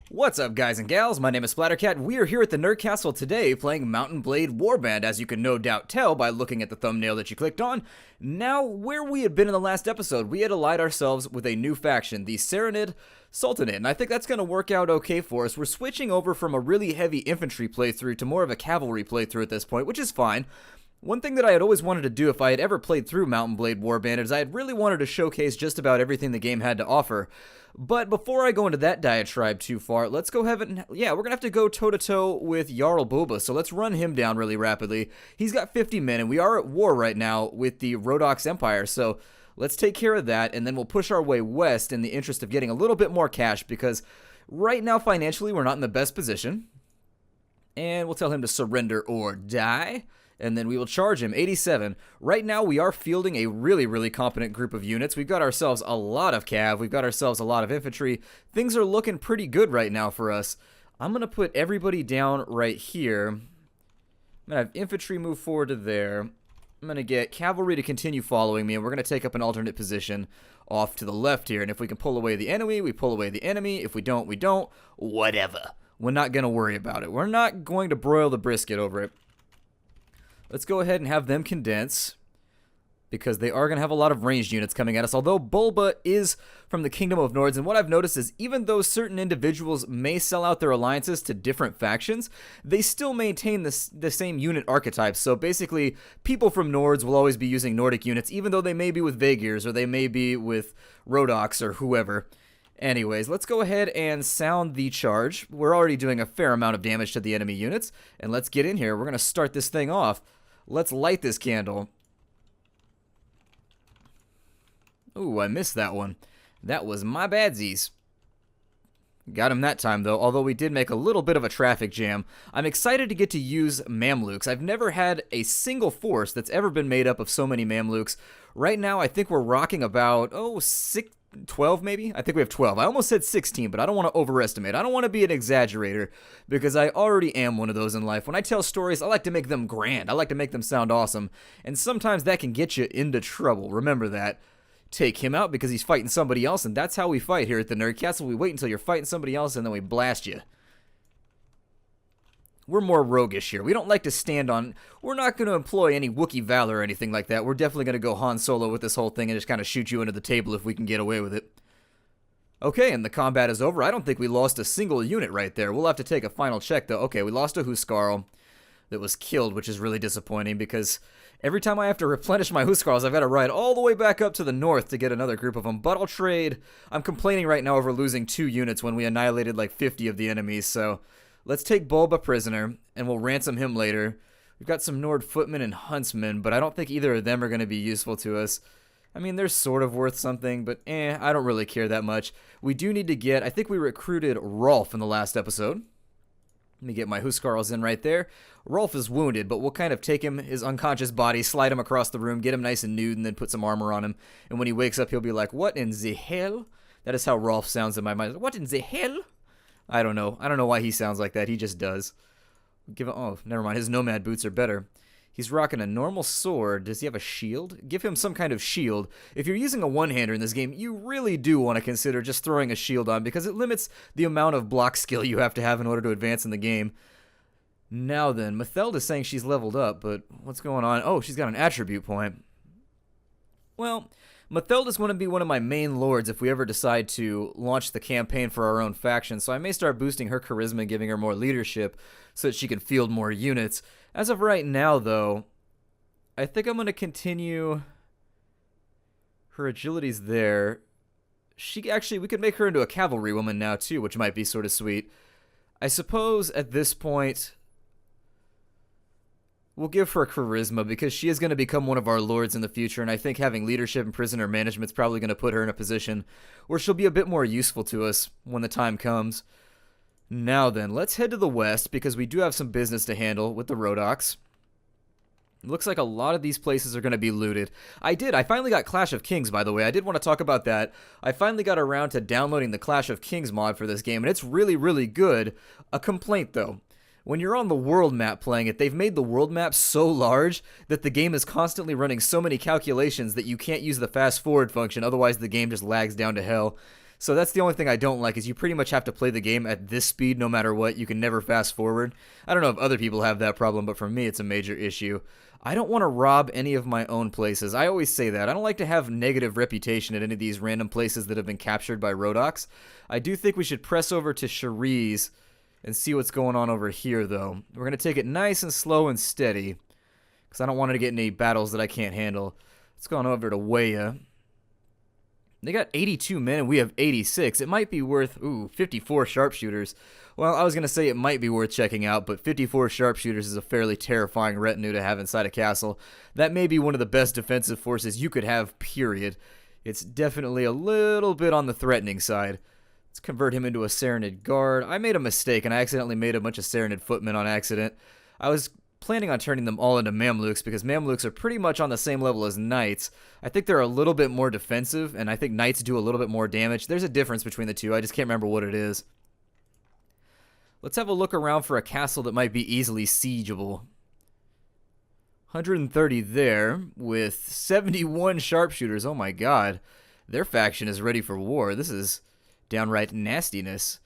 What's up, guys and gals? My name is Splattercat. We are here at the Nerd Castle today playing Mount & Blade Warband, as you can no doubt tell by looking at the thumbnail that you clicked on. Now, where we had been in the last episode, we had allied ourselves with a new faction, the Serenid Sultanate, and I think that's going to work out okay for us. We're switching over from a really heavy infantry playthrough to more of a cavalry playthrough at this point, which is fine. One thing that I had always wanted to do if I had ever played through Mount & Blade Warband is I had really wanted to showcase just about everything the game had to offer. But before I go into that diatribe too far, let's go ahead and, we're going to have to go toe-to-toe with Jarl Bulba, so let's run him down really rapidly. He's got 50 men, and we are at war right now with the Rhodox Empire, so let's take care of that, and then we'll push our way west in the interest of getting a little bit more cash, because right now, financially, we're not in the best position. And we'll tell him to surrender or die. And then we will charge him 87. Right now, we are fielding a really competent group of units. We've got ourselves a lot of cav. We've got ourselves a lot of infantry. Things are looking pretty good right now for us. I'm going to put everybody down right here. I'm going to have infantry move forward to there. I'm going to get cavalry to continue following me, and we're going to take up an alternate position off to the left here. And if we can pull away the enemy, we pull away the enemy. If we don't, we don't. Whatever. We're not going to worry about it. We're not going to broil the brisket over it. Let's go ahead and have them condense, because they are going to have a lot of ranged units coming at us, although Bulba is from the Kingdom of Nords, and what I've noticed is even though certain individuals may sell out their alliances to different factions, they still maintain the same unit archetypes. So basically, people from Nords will always be using Nordic units, even though they may be with Vaegirs, or they may be with Rhodox, or whoever. Anyways, let's go ahead and sound the charge. We're already doing a fair amount of damage to the enemy units, and let's get in here. We're going to start this thing off. Let's light this candle. Ooh, I missed that one. That was my badsies. Got him that time, though, although we did make a little bit of a traffic jam. I'm excited to get to use Mamluks. I've never had a single force that's ever been made up of so many Mamluks. Right now, I think we're rocking about, 12 maybe? I think we have 12. I almost said 16, but I don't want to overestimate. I don't want to be an exaggerator, because I already am one of those in life. When I tell stories, I like to make them grand. I like to make them sound awesome, and sometimes that can get you into trouble. Remember that. Take him out because he's fighting somebody else, and that's how we fight here at the Nerd Castle. We wait until you're fighting somebody else, and then we blast you. We're more roguish here. We don't like to stand on... We're not going to employ any Wookiee valor or anything like that. We're definitely going to go Han Solo with this whole thing and just kind of shoot you into the table if we can get away with it. Okay, and the combat is over. I don't think we lost a single unit right there. We'll have to take a final check, though. Okay, we lost a Huskarl that was killed, which is really disappointing because every time I have to replenish my Huskarls, I've got to ride all the way back up to the north to get another group of them. But I'll trade. I'm complaining right now over losing 2 units when we annihilated like 50 of the enemies, so... Let's take Bulba prisoner, and we'll ransom him later. We've got some Nord footmen and huntsmen, but I don't think either of them are going to be useful to us. I mean, they're sort of worth something, but I don't really care that much. We do need to get, I think we recruited Rolf in the last episode. Let me get my Huskarls in right there. Rolf is wounded, but we'll kind of take him, his unconscious body, slide him across the room, get him nice and nude, and then put some armor on him. And when he wakes up, he'll be like, what in the hell? That is how Rolf sounds in my mind. What in the hell? I don't know. I don't know why he sounds like that. He just does. Oh, never mind. His nomad boots are better. He's rocking a normal sword. Does he have a shield? Give him some kind of shield. If you're using a one-hander in this game, you really do want to consider just throwing a shield on because it limits the amount of block skill you have to have in order to advance in the game. Now then, Mathelda's saying she's leveled up, but what's going on? Oh, she's got an attribute point. Well... Mathelda's going to be one of my main lords if we ever decide to launch the campaign for our own faction, so I may start boosting her charisma and giving her more leadership so that she can field more units. As of right now, though, I think I'm going to continue... Her agility's there. We could make her into a cavalry woman now, too, which might be sort of sweet. I suppose, at this point... We'll give her charisma because she is going to become one of our lords in the future, and I think having leadership and prisoner management is probably going to put her in a position where she'll be a bit more useful to us when the time comes. Now then, let's head to the west because we do have some business to handle with the Rhodox. It looks like a lot of these places are going to be looted. I finally got Clash of Kings, by the way. I did want to talk about that. I finally got around to downloading the Clash of Kings mod for this game, and it's really good. A complaint, though. When you're on the world map playing it, they've made the world map so large that the game is constantly running so many calculations that you can't use the fast forward function, otherwise the game just lags down to hell. So that's the only thing I don't like, is you pretty much have to play the game at this speed no matter what. You can never fast forward. I don't know if other people have that problem, but for me it's a major issue. I don't want to rob any of my own places. I always say that. I don't like to have negative reputation at any of these random places that have been captured by Rodox. I do think we should press over to Cherise and see what's going on over here, though. We're going to take it nice and slow and steady, because I don't want to get any battles that I can't handle. Let's go on over to Weya. They got 82 men and we have 86. It might be worth, 54 sharpshooters. Well, I was going to say it might be worth checking out, but 54 sharpshooters is a fairly terrifying retinue to have inside a castle. That may be one of the best defensive forces you could have, period. It's definitely a little bit on the threatening side. Let's convert him into a Serenid guard. I made a mistake and I accidentally made a bunch of Serenid footmen on accident. I was planning on turning them all into Mamluks, because Mamluks are pretty much on the same level as Knights. I think they're a little bit more defensive, and I think Knights do a little bit more damage. There's a difference between the two. I just can't remember what it is. Let's have a look around for a castle that might be easily siegeable. 130 there, with 71 sharpshooters. Oh my god. Their faction is ready for war. This is downright nastiness.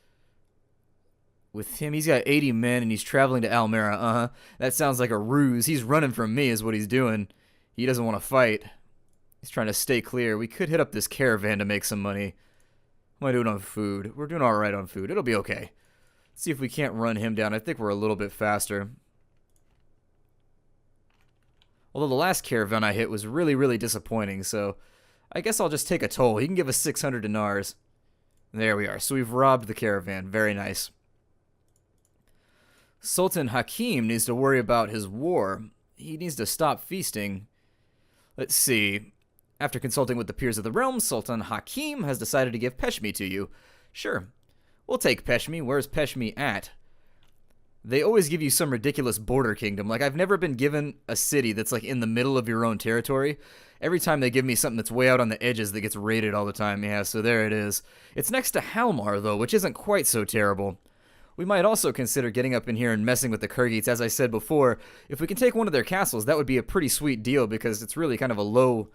With him, he's got 80 men, and he's traveling to Almera. That sounds like a ruse. He's running from me is what he's doing. He doesn't want to fight. He's trying to stay clear. We could hit up this caravan to make some money. What am I doing on food? We're doing alright on food. It'll be okay. Let's see if we can't run him down. I think we're a little bit faster. Although the last caravan I hit was really, really disappointing, so I guess I'll just take a toll. He can give us 600 dinars. There we are. So we've robbed the caravan. Very nice. Sultan Hakim needs to worry about his war. He needs to stop feasting. Let's see. After consulting with the peers of the realm, Sultan Hakim has decided to give Peshmi to you. Sure. We'll take Peshmi. Where's Peshmi at? They always give you some ridiculous border kingdom. Like, I've never been given a city that's like in the middle of your own territory. Every time they give me something that's way out on the edges that gets raided all the time. Yeah, so there it is. It's next to Halmar, though, which isn't quite so terrible. We might also consider getting up in here and messing with the Kyrgyz. As I said before, if we can take one of their castles, that would be a pretty sweet deal, because it's really kind of a low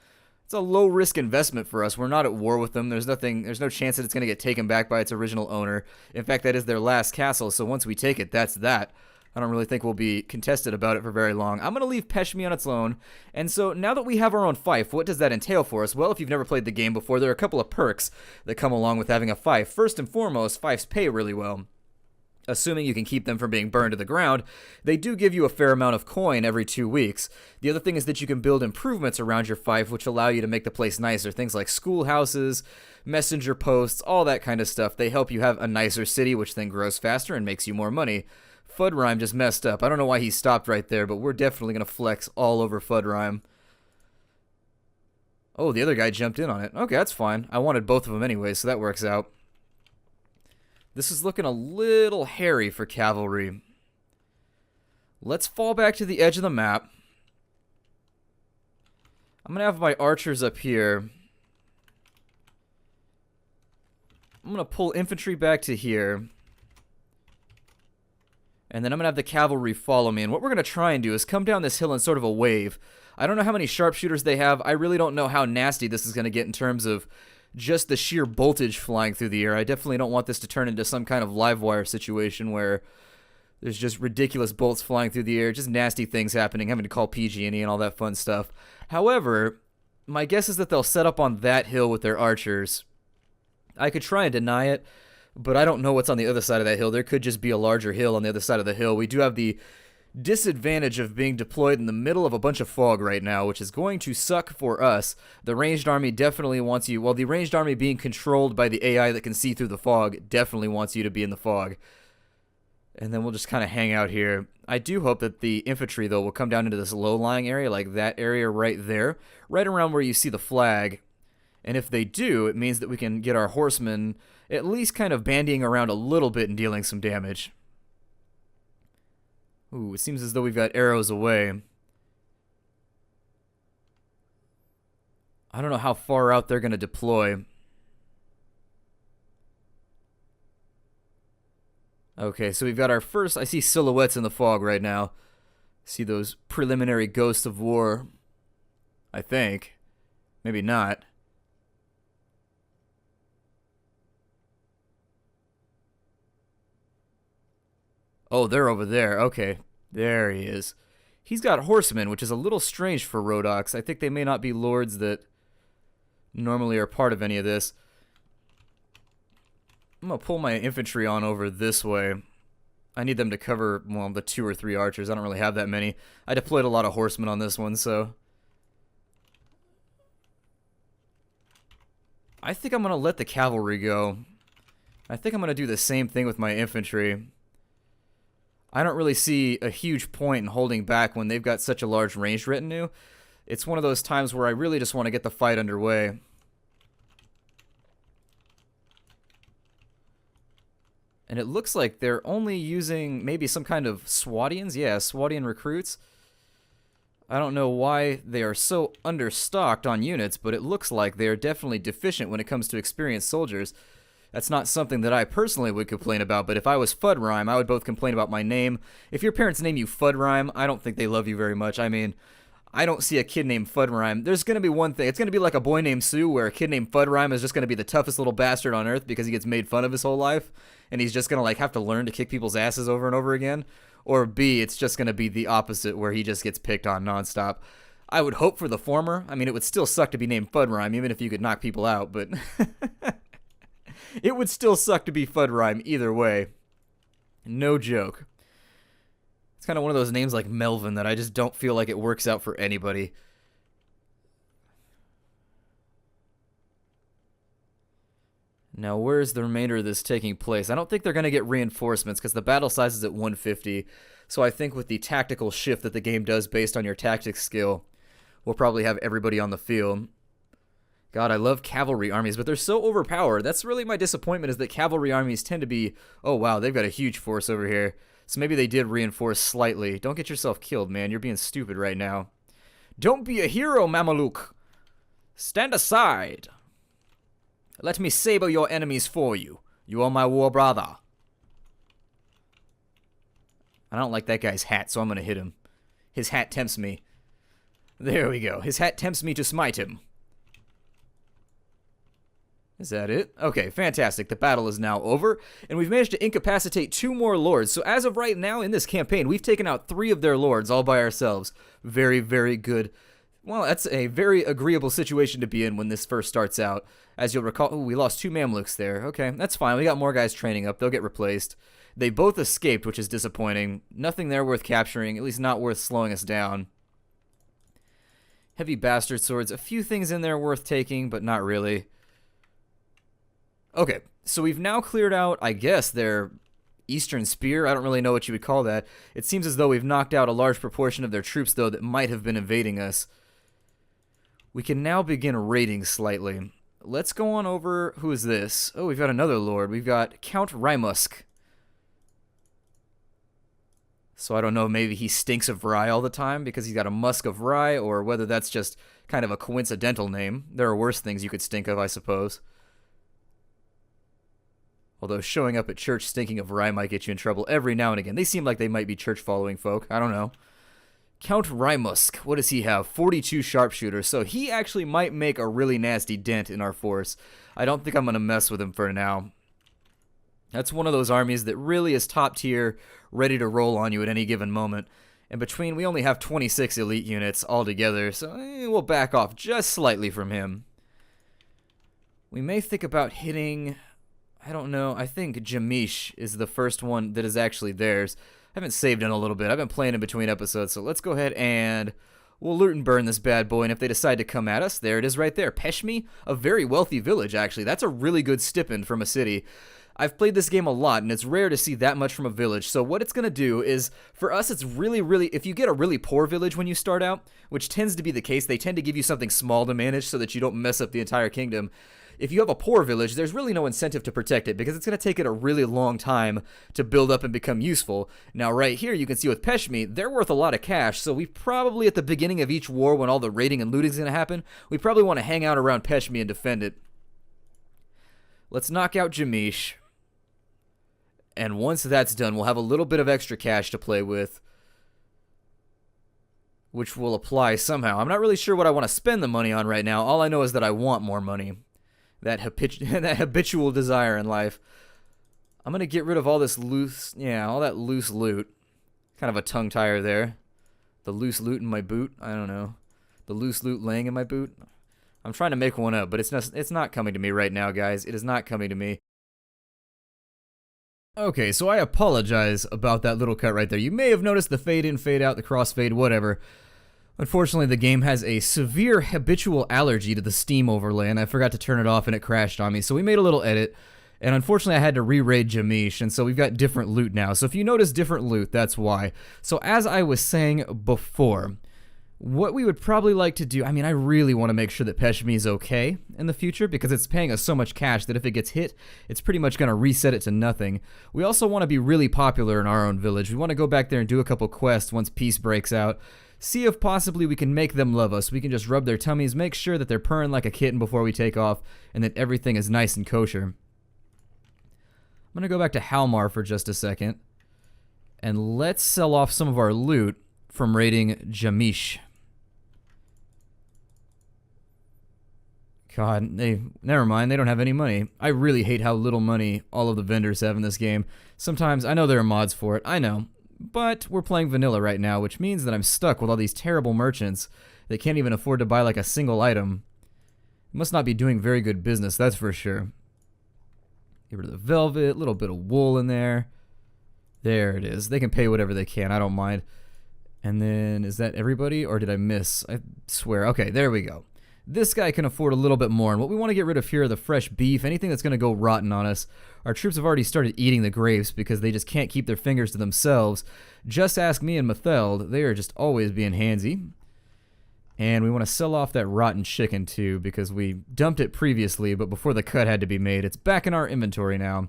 risk investment for us. We're not at war with them. There's no chance that it's going to get taken back by its original owner. In fact, that is their last castle, so once we take it, that's that. I don't really think we'll be contested about it for very long. I'm going to leave Peshmi on its own. And so now that we have our own fife, what does that entail for us? Well, if you've never played the game before, there are a couple of perks that come along with having a fife. First and foremost, fifes pay really well. Assuming you can keep them from being burned to the ground, they do give you a fair amount of coin every 2 weeks. The other thing is that you can build improvements around your fife, which allow you to make the place nicer. Things like schoolhouses, messenger posts, all that kind of stuff. They help you have a nicer city, which then grows faster and makes you more money. Fudrime just messed up. I don't know why he stopped right there, but we're definitely going to flex all over Fudrime. Oh, the other guy jumped in on it. Okay, that's fine. I wanted both of them anyway, so that works out. This is looking a little hairy for cavalry. Let's fall back to the edge of the map. I'm going to have my archers up here. I'm going to pull infantry back to here. And then I'm going to have the cavalry follow me. And what we're going to try and do is come down this hill in sort of a wave. I don't know how many sharpshooters they have. I really don't know how nasty this is going to get in terms of just the sheer boltage flying through the air. I definitely don't want this to turn into some kind of live wire situation where there's just ridiculous bolts flying through the air, just nasty things happening, having to call PG&E and all that fun stuff. However, my guess is that they'll set up on that hill with their archers. I could try and deny it, but I don't know what's on the other side of that hill. There could just be a larger hill on the other side of the hill. We do have the disadvantage of being deployed in the middle of a bunch of fog right now, which is going to suck for us. The ranged army definitely wants you, well, the ranged army being controlled by the AI that can see through the fog definitely wants you to be in the fog. And then we'll just kind of hang out here. I do hope that the infantry, though, will come down into this low-lying area, like that area right there, right around where you see the flag. And if they do, it means that we can get our horsemen at least kind of bandying around a little bit and dealing some damage. Ooh, it seems as though we've got arrows away. I don't know how far out they're going to deploy. Okay, so we've got our first... I see silhouettes in the fog right now. See those preliminary ghosts of war. I think. Maybe not. Oh, they're over there. Okay. There he is. He's got horsemen, which is a little strange for Rhodoks. I think they may not be lords that normally are part of any of this. I'm going to pull my infantry on over this way. I need them to cover, well, the 2 or 3 archers. I don't really have that many. I deployed a lot of horsemen on this one, so I think I'm going to let the cavalry go. I think I'm going to do the same thing with my infantry. I don't really see a huge point in holding back when they've got such a large ranged retinue. It's one of those times where I really just want to get the fight underway. And it looks like they're only using maybe some kind of Swadians. Yeah, Swadian recruits. I don't know why they are so understocked on units, but it looks like they are definitely deficient when it comes to experienced soldiers. That's not something that I personally would complain about, but if I was Fudrime, I would both complain about my name. If your parents name you Fudrime, I don't think they love you very much. I mean, I don't see a kid named Fudrime. There's going to be one thing. It's going to be like a boy named Sue, where a kid named Fudrime is just going to be the toughest little bastard on earth because he gets made fun of his whole life, and he's just going to like have to learn to kick people's asses over and over again. Or B, it's just going to be the opposite, where he just gets picked on nonstop. I would hope for the former. I mean, it would still suck to be named Fudrime, even if you could knock people out, but it would still suck to be Fudrime either way. No joke. It's kind of one of those names like Melvin that I just don't feel like it works out for anybody. Now, where's the remainder of this taking place? I don't think they're going to get reinforcements because the battle size is at 150. So I think with the tactical shift that the game does based on your tactics skill, we'll probably have everybody on the field. God, I love cavalry armies, but they're so overpowered. That's really my disappointment, is that cavalry armies tend to be, oh wow, they've got a huge force over here. So maybe they did reinforce slightly. Don't get yourself killed, man. You're being stupid right now. Don't be a hero, Mameluke. Stand aside. Let me saber your enemies for you. You are my war brother. I don't like that guy's hat, so I'm going to hit him. His hat tempts me. There we go. His hat tempts me to smite him. Is that it? Okay, fantastic. The battle is now over, and we've managed to incapacitate 2 more lords. So as of right now in this campaign, we've taken out 3 of their lords all by ourselves. Very, very good. Well, that's a very agreeable situation to be in when this first starts out. As you'll recall, ooh, we lost 2 Mamluks there. Okay, that's fine. We got more guys training up. They'll get replaced. They both escaped, which is disappointing. Nothing there worth capturing, at least not worth slowing us down. Heavy bastard swords. A few things in there worth taking, but not really. Okay, so we've now cleared out, I guess, their Eastern Spear. I don't really know what you would call that. It seems as though we've knocked out a large proportion of their troops, though, that might have been invading us. We can now begin raiding slightly. Let's go on over... Who is this? Oh, we've got another lord. We've got Count Rymusk. So I don't know, maybe he stinks of rye all the time because he's got a musk of rye, or whether that's just kind of a coincidental name. There are worse things you could stink of, I suppose. Although showing up at church stinking of rye might get you in trouble every now and again. They seem like they might be church-following folk. I don't know. Count Rymusk, what does he have? 42 sharpshooters, so he actually might make a really nasty dent in our force. I don't think I'm going to mess with him for now. That's one of those armies that really is top tier, ready to roll on you at any given moment. And between, we only have 26 elite units altogether, so we'll back off just slightly from him. We may think about hitting... I don't know. I think Jamish is the first one that is actually theirs. I haven't saved in a little bit. I've been playing in between episodes, so let's go ahead and we'll loot and burn this bad boy, and if they decide to come at us, there it is right there. Peshmi, a very wealthy village, actually. That's a really good stipend from a city. I've played this game a lot, and it's rare to see that much from a village, so what it's going to do is, for us, it's really, if you get a really poor village when you start out, which tends to be the case, they tend to give you something small to manage so that you don't mess up the entire kingdom. If you have a poor village, there's really no incentive to protect it because it's going to take it a really long time to build up and become useful. Now, right here, you can see with Peshmi, they're worth a lot of cash, so we probably, at the beginning of each war, when all the raiding and looting is going to happen, we probably want to hang out around Peshmi and defend it. Let's knock out Jamish. And once that's done, we'll have a little bit of extra cash to play with, which will apply somehow. I'm not really sure what I want to spend the money on right now. All I know is that I want more money. That habitual desire in life. I'm gonna get rid of all this loose, yeah, all that loose loot. Kind of a tongue tire there. The loose loot in my boot. I don't know. The loose loot laying in my boot. I'm trying to make one up, but it's not coming to me right now, guys. It is not coming to me. Okay, so I apologize about that little cut right there. You may have noticed the fade in, fade out, the crossfade, whatever. Unfortunately, the game has a severe habitual allergy to the Steam overlay, and I forgot to turn it off and it crashed on me. So we made a little edit, and unfortunately I had to re-raid Jamish, and so we've got different loot now. So if you notice different loot, that's why. So as I was saying before, what we would probably like to do, I mean, I really want to make sure that Peshmi is okay in the future because it's paying us so much cash that if it gets hit, it's pretty much going to reset it to nothing. We also want to be really popular in our own village. We want to go back there and do a couple quests once peace breaks out. See if possibly we can make them love us. We can just rub their tummies, make sure that they're purring like a kitten before we take off, and that everything is nice and kosher. I'm going to go back to Halmar for just a second, and let's sell off some of our loot from raiding Jamish. God, never mind, they don't have any money. I really hate how little money all of the vendors have in this game. Sometimes, I know there are mods for it, I know. But we're playing vanilla right now, which means that I'm stuck with all these terrible merchants that can't even afford to buy like a single item. Must not be doing very good business, that's for sure. Get rid of the velvet, a little bit of wool in there. There it is. They can pay whatever they can, I don't mind. And then, is that everybody, or did I miss? I swear. Okay, there we go. This guy can afford a little bit more, and what we want to get rid of here are the fresh beef, anything that's going to go rotten on us. Our troops have already started eating the grapes because they just can't keep their fingers to themselves. Just ask me and Matheld, they are just always being handsy. And we want to sell off that rotten chicken too because we dumped it previously, but before the cut had to be made. It's back in our inventory now.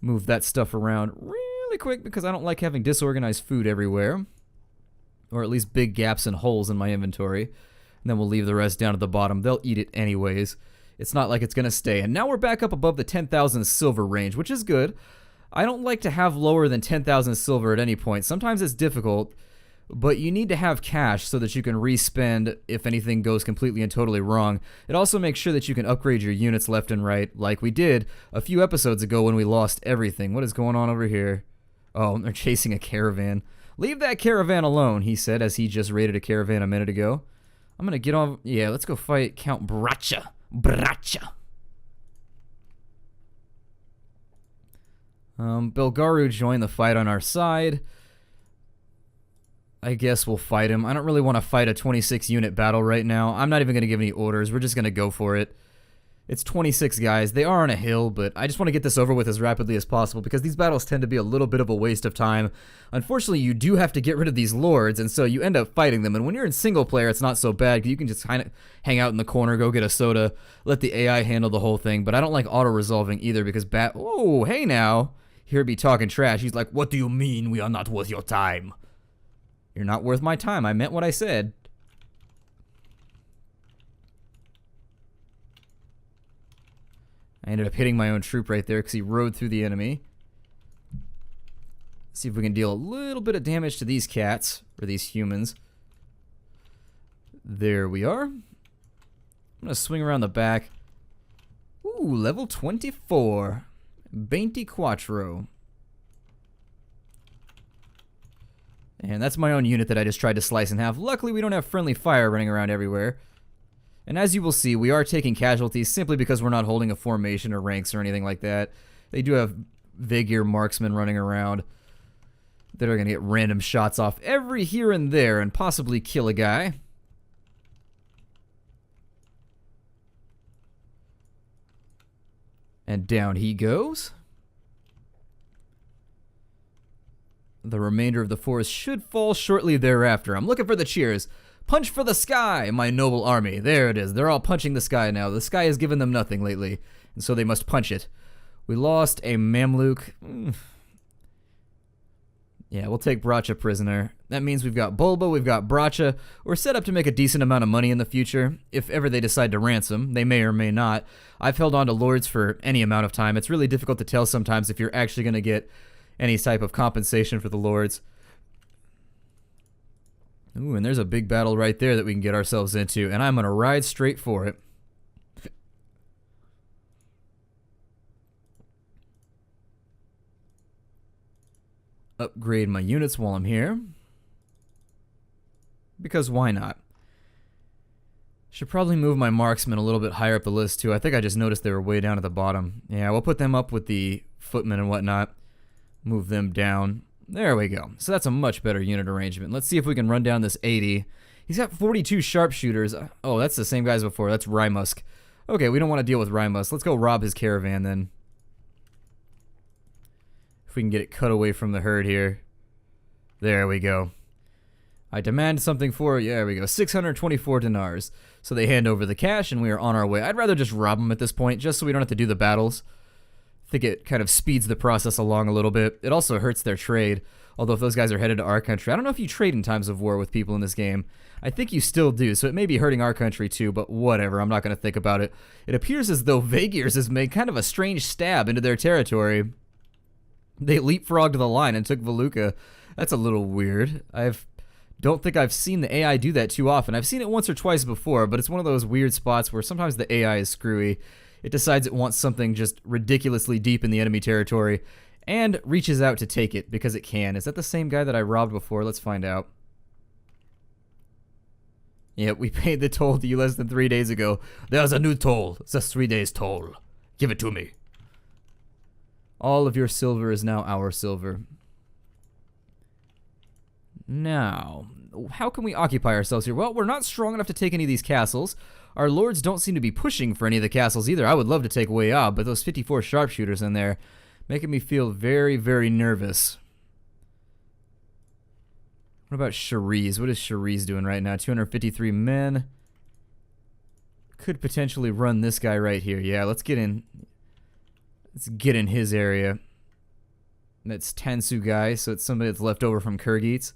Move that stuff around really quick because I don't like having disorganized food everywhere. Or at least big gaps and holes in my inventory. And then we'll leave the rest down at the bottom. They'll eat it anyways. It's not like it's going to stay. And now we're back up above the 10,000 silver range, which is good. I don't like to have lower than 10,000 silver at any point. Sometimes it's difficult, but you need to have cash so that you can respend if anything goes completely and totally wrong. It also makes sure that you can upgrade your units left and right, like we did a few episodes ago when we lost everything. What is going on over here? Oh, they're chasing a caravan. Leave that caravan alone, he said as he just raided a caravan a minute ago. I'm gonna get on. Yeah, let's go fight Count Bracha. Belgaru joined the fight on our side. I guess we'll fight him. I don't really want to fight a 26 unit battle right now. I'm not even gonna give any orders. We're just gonna go for it. It's 26 guys. They are on a hill, but I just want to get this over with as rapidly as possible because these battles tend to be a little bit of a waste of time. Unfortunately, you do have to get rid of these lords, and so you end up fighting them. And when you're in single player, it's not so bad. You can just kind of hang out in the corner, go get a soda, let the AI handle the whole thing. But I don't like auto-resolving either because oh, hey now. Here be talking trash. He's like, what do you mean we are not worth your time? You're not worth my time. I meant what I said. I ended up hitting my own troop right there because he rode through the enemy. See if we can deal a little bit of damage to these cats, or these humans. There we are. I'm going to swing around the back. Ooh, level 24. 24. And that's my own unit that I just tried to slice in half. Luckily, we don't have friendly fire running around everywhere. And as you will see, we are taking casualties simply because we're not holding a formation or ranks or anything like that. They do have Vigir marksmen running around that are going to get random shots off every here and there and possibly kill a guy. And down he goes. The remainder of the force should fall shortly thereafter. I'm looking for the cheers. Punch for the sky, my noble army. There it is. They're all punching the sky now. The sky has given them nothing lately, and so they must punch it. We lost a Mamluk. Yeah, we'll take Bracha prisoner. That means we've got Bulba, we've got Bracha. We're set up to make a decent amount of money in the future. If ever they decide to ransom, they may or may not. I've held on to lords for any amount of time. It's really difficult to tell sometimes if you're actually going to get any type of compensation for the lords. Ooh, and there's a big battle right there that we can get ourselves into, and I'm going to ride straight for it. upgrade my units while I'm here. Because why not? Should probably move my marksmen a little bit higher up the list too. I think I just noticed they were way down at the bottom. Yeah, we'll put them up with the footmen and whatnot. Move them down. There we go. So that's a much better unit arrangement. Let's see if we can run down this 80. He's got 42 sharpshooters. Oh, that's the same guys before. That's Rymusk. Okay, we don't want to deal with Rymusk. Let's go rob his caravan then. If we can get it cut away from the herd here. There we go. I demand something for you. There we go. 624 dinars. So they hand over the cash and we are on our way. I'd rather just rob them at this point just so we don't have to do the battles. I think it kind of speeds the process along a little bit. It also hurts their trade. Although if those guys are headed to our country, I don't know if you trade in times of war with people in this game. I think you still do, so it may be hurting our country too, but whatever, I'm not going to think about it. It appears as though Vagirs has made kind of a strange stab into their territory. They leapfrogged the line and took Voluka. That's a little weird. Don't think I've seen the AI do that too often. I've seen it once or twice before, but it's one of those weird spots where sometimes the AI is screwy. It decides it wants something just ridiculously deep in the enemy territory and reaches out to take it because it can. Is that the same guy that I robbed before? Let's find out. Yeah, we paid the toll to you less than 3 days ago. There's a new toll. It's a 3 days toll. Give it to me. All of your silver is now our silver. Now, how can we occupy ourselves here? Well, we're not strong enough to take any of these castles. Our lords don't seem to be pushing for any of the castles either. I would love to take Wayab, but those 54 sharpshooters in there making me feel very, very nervous. What about Cherise? What is Cherise doing right now? 253 men. Could potentially run this guy right here. Yeah, let's get in. Let's get in his area. That's Tansu guy, so it's somebody that's left over from Kyrgyz.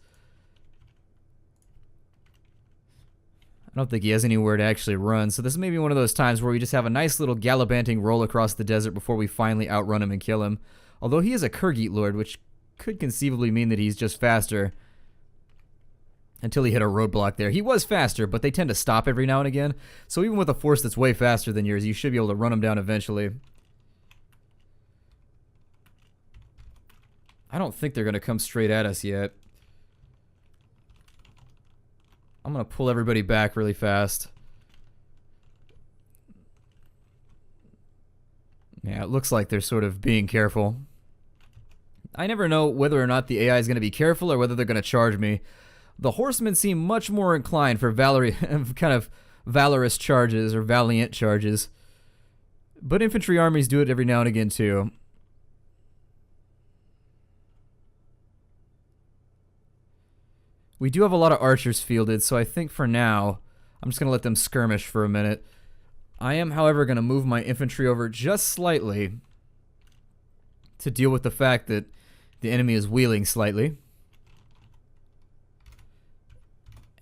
I don't think he has anywhere to actually run, so this may be one of those times where we just have a nice little gallivanting roll across the desert before we finally outrun him and kill him. Although he is a Kyrgyz lord, which could conceivably mean that he's just faster. Until he hit a roadblock there. He was faster, but they tend to stop every now and again. So even with a force that's way faster than yours, you should be able to run him down eventually. I don't think they're going to come straight at us yet. I'm going to pull everybody back really fast. Yeah, it looks like they're sort of being careful. I never know whether or not the AI is going to be careful or whether they're going to charge me. The horsemen seem much more inclined for kind of valorous charges or valiant charges. But infantry armies do it every now and again too. We do have a lot of archers fielded, so I think for now, I'm just going to let them skirmish for a minute. I am, however, going to move my infantry over just slightly to deal with the fact that the enemy is wheeling slightly.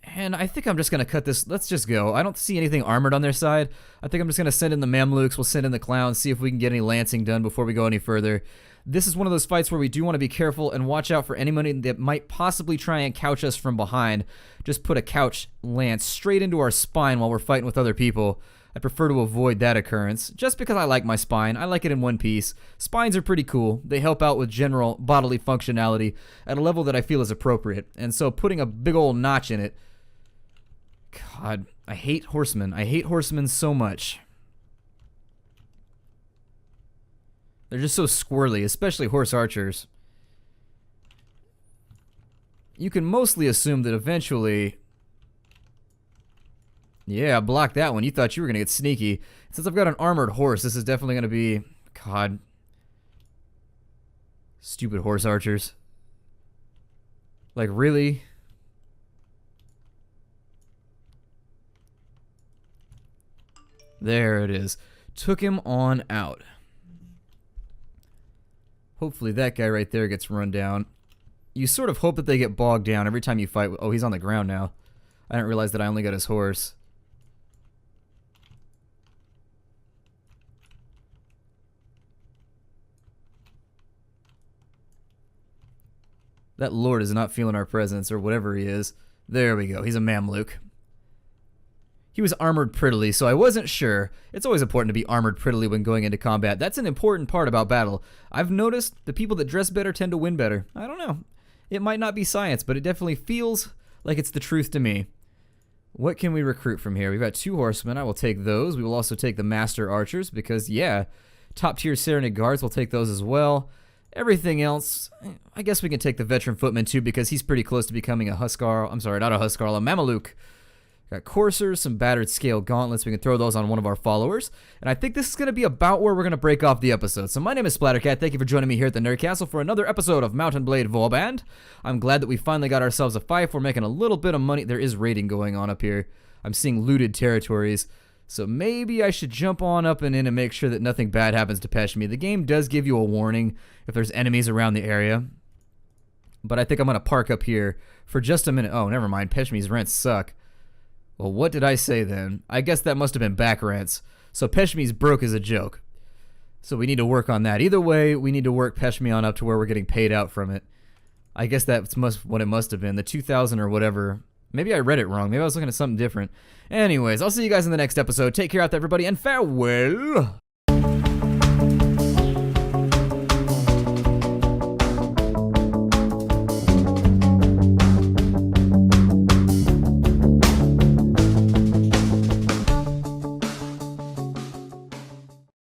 And I think I'm just going to cut this. Let's just go. I don't see anything armored on their side. I think I'm just going to send in the Mamluks. We'll send in the clowns, see if we can get any lancing done before we go any further. This is one of those fights where we do want to be careful and watch out for anybody that might possibly try and couch us from behind. Just put a couch lance straight into our spine while we're fighting with other people. I prefer to avoid that occurrence, just because I like my spine. I like it in one piece. Spines are pretty cool. They help out with general bodily functionality at a level that I feel is appropriate. And so putting a big old notch in it, God, I hate horsemen. I hate horsemen so much. They're just so squirrely, especially horse archers. You can mostly assume that eventually... Yeah, block that one. You thought you were going to get sneaky. Since I've got an armored horse, this is definitely going to be... God. Stupid horse archers. Like, really? There it is. Took him on out. Hopefully that guy right there gets run down. You sort of hope that they get bogged down every time you fight. Oh, he's on the ground now. I didn't realize that I only got his horse. That lord is not feeling our presence, or whatever he is. There we go. He's a Mamluk. he was armored prettily, so I wasn't sure. It's always important to be armored prettily when going into combat. That's an important part about battle. I've noticed the people that dress better tend to win better. I don't know. It might not be science, but it definitely feels like it's the truth to me. What can we recruit from here? We've got 2 horsemen. I will take those. We will also take the master archers because, yeah, top tier Serenade guards. We'll take those as well. Everything else, I guess we can take the veteran footman too because he's pretty close to becoming a Huskarl. I'm sorry, not a Huskarl, a Mameluke. Got coursers, some battered scale gauntlets. We can throw those on one of our followers. And I think this is going to be about where we're going to break off the episode. So my name is Splattercat. Thank you for joining me here at the Nerd Castle for another episode of Mount and Blade Warband. I'm glad that we finally got ourselves a fife. We're making a little bit of money. There is raiding going on up here. I'm seeing looted territories. So maybe I should jump on up and in and make sure that nothing bad happens to Peshmi. The game does give you a warning if there's enemies around the area. But I think I'm going to park up here for just a minute. Oh, never mind. Peshmi's rents suck. Well, what did I say then? I guess that must have been back rents. So Peshmi's broke as a joke. So we need to work on that. Either way, we need to work Peshmi on up to where we're getting paid out from it. I guess that's what it must have been. The 2,000 or whatever. Maybe I read it wrong. Maybe I was looking at something different. Anyways, I'll see you guys in the next episode. Take care out there, everybody, and farewell!